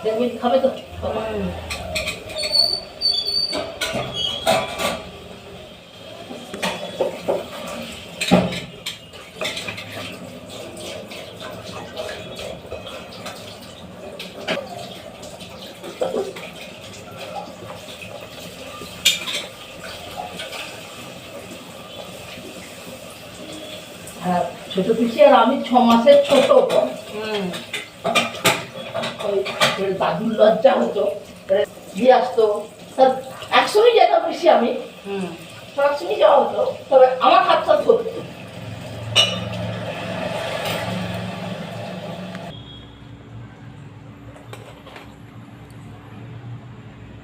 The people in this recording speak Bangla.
দেখবি খাবে তো হ্যাঁ ছোট পিসি আর আমি 6 মাসের ছোট বোন ওই দাদুর লজ্জা হতো দিয়ে আসতো তার একসঙ্গে যেতাম পিসি আমি একসঙ্গে যাওয়া হতো তবে আমার হাত ধরতো